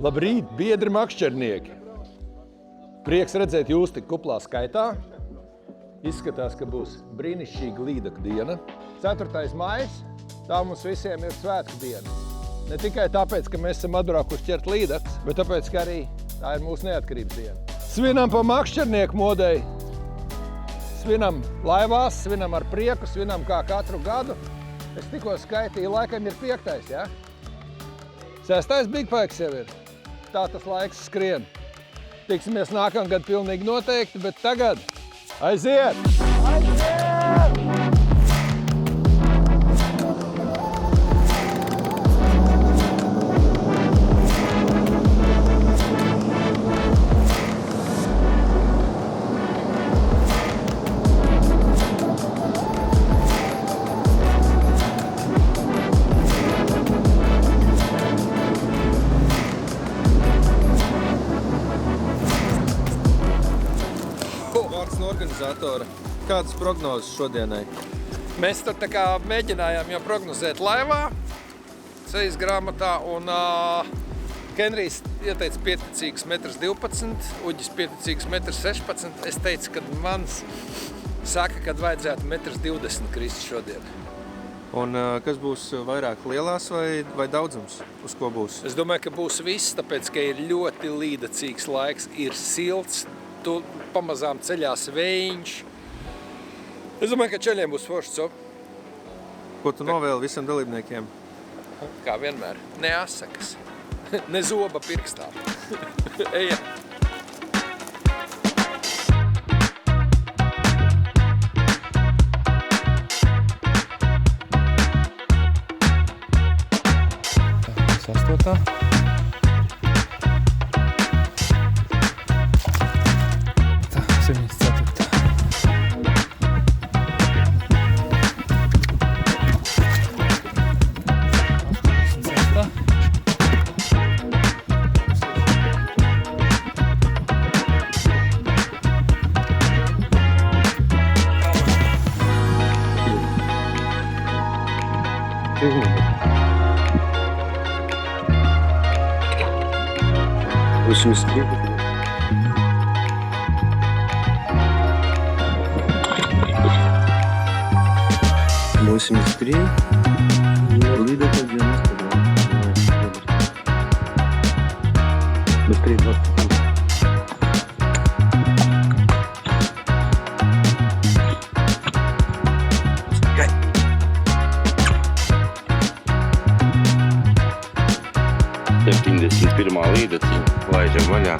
Labrīt, biedri makšķernieki! Prieks redzēt jūs tik kuplā skaitā. Izskatās, ka būs brīnišķīga līdaku diena. 4. maijs, tā mums visiem ir svētku diena. Ne tikai tāpēc, ka mēs esam atbraukuši ķert līdakas, bet tāpēc, ka arī tā ir mūsu neatkarības diena. Svinam pa makšķernieku modei. Svinam laivās, svinam ar prieku, svinam kā katru gadu. Es tikko skaitīju, laikam ir 5. ja? 6. Big Pikes jau ir. Tā tas laiks skrien. Tiksimies nākamgad pilnīgi noteikti, bet tagad aiziet! Aiziet! Kādas prognozes šodienai? Mēs tur tā kā mēģinājām jau prognozēt laivā, ceļas grāmatā, un Henrijs ieteica pieticīgs 1,12 m, Uģis pieticīgs 1,16 m. Es teicu, ka mans saka, kad vajadzētu 1,20 m krist šodien. Un kas būs vairāk, lielās vai daudzums? Uz ko būs? Es domāju, ka būs viss, tāpēc, ka ir ļoti līdacīgs laiks, ir silts, tu pamazām ceļās vējiņš. Es domāju, ka ceļiem būs foršs. Ko tu novēli visiem dalībniekiem? Kā vienmēr, ne asakas, ne zoba pirkstā. Ejam! Sastotā. Tā, 74. Līdaka 92. Быстрее 20. Pirmā līdaciņa, laižam vaļā.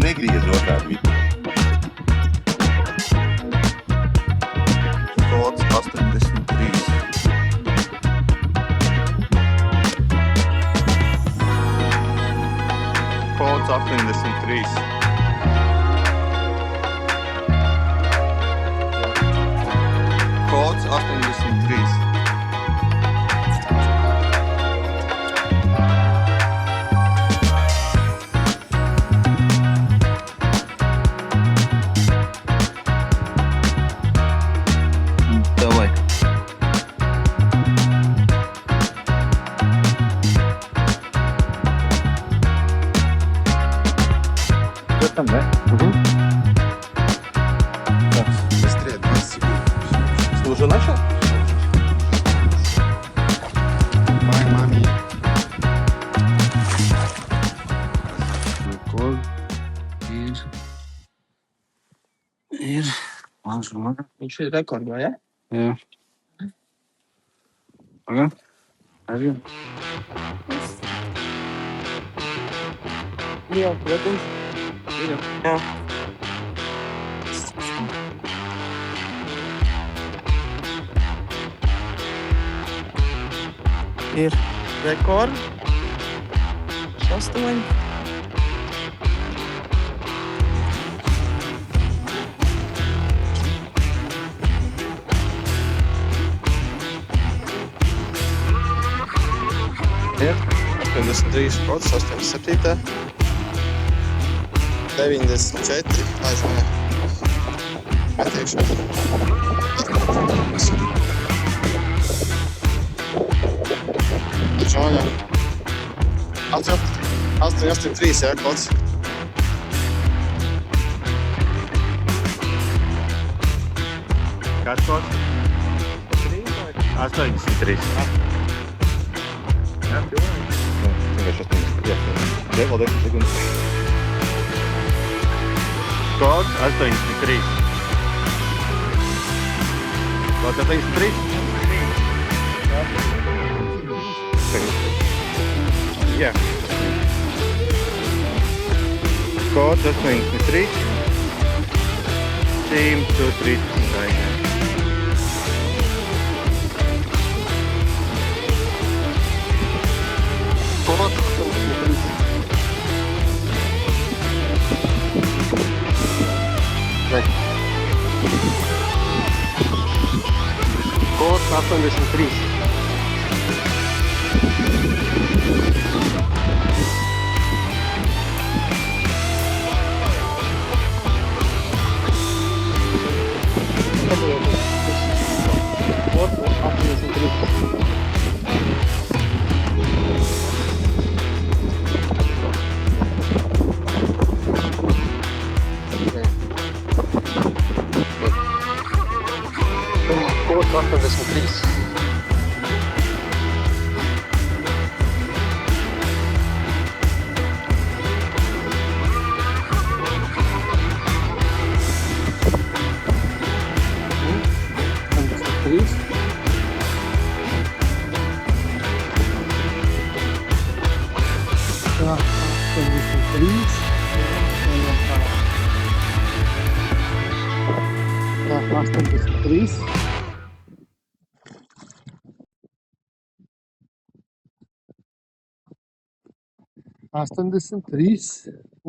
Negriez otrādi vidu. Kods 83. Kods 83. Kods 83. Там, да? Угу. Так, быстрее, 20 секунд. Ты уже начал? Бай, маме. Прикол. Ir. Viņš ir rekordā, ja? Jā. Pagā. Arī. Jā, protams. Jā. Ir rekords. 8. Ir 83 kods, 87. 94. Aizmane. Pietiekšu. Aizmane. 83, jā, kods. Kāds kods? 83. Jā, vienkārši 83. Jā, vēl 10 sekundes. Kods 83. Kods 83? Jā. Kods 83. 113. Kods 83. Kods 83.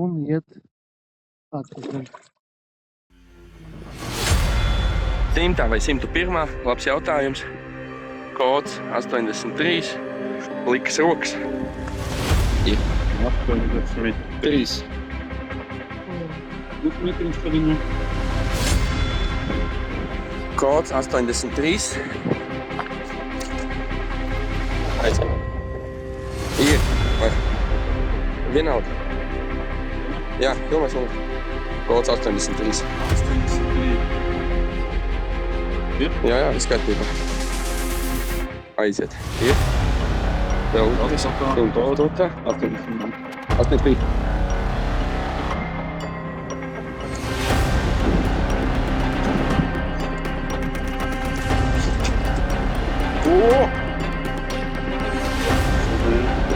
Un iet atpakaļ. 100 vai 101? Labs jautājums. Kods 83. Likas rokas. 83. Kods 83. Aiziet. Ir. Vai? Vienalga. Jā, filmēs un kods 83. Jā, viss kārtībā. Aiziet. Ir. Vēl un kods 83.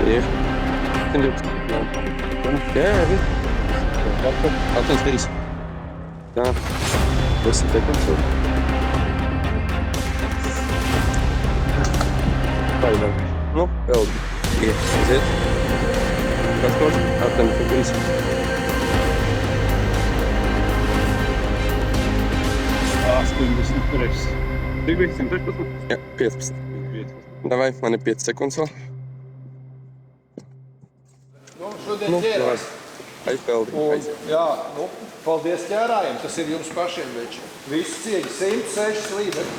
Ir. Jā, ir. 83. Jā. 10 sekundes. Paidām. Nu, vēl. Ir. Aiziet. Kāds kods? 83. Cik bija 116? Jā, 15. Davai, man ir 5 sekundes vēl. Nu, šodien ķērās. Aizpeldi. Aiziet. Jā, nu, paldies ķērājiem. Tas ir jums pašiem veči. Visu cieņu. 106 līderi.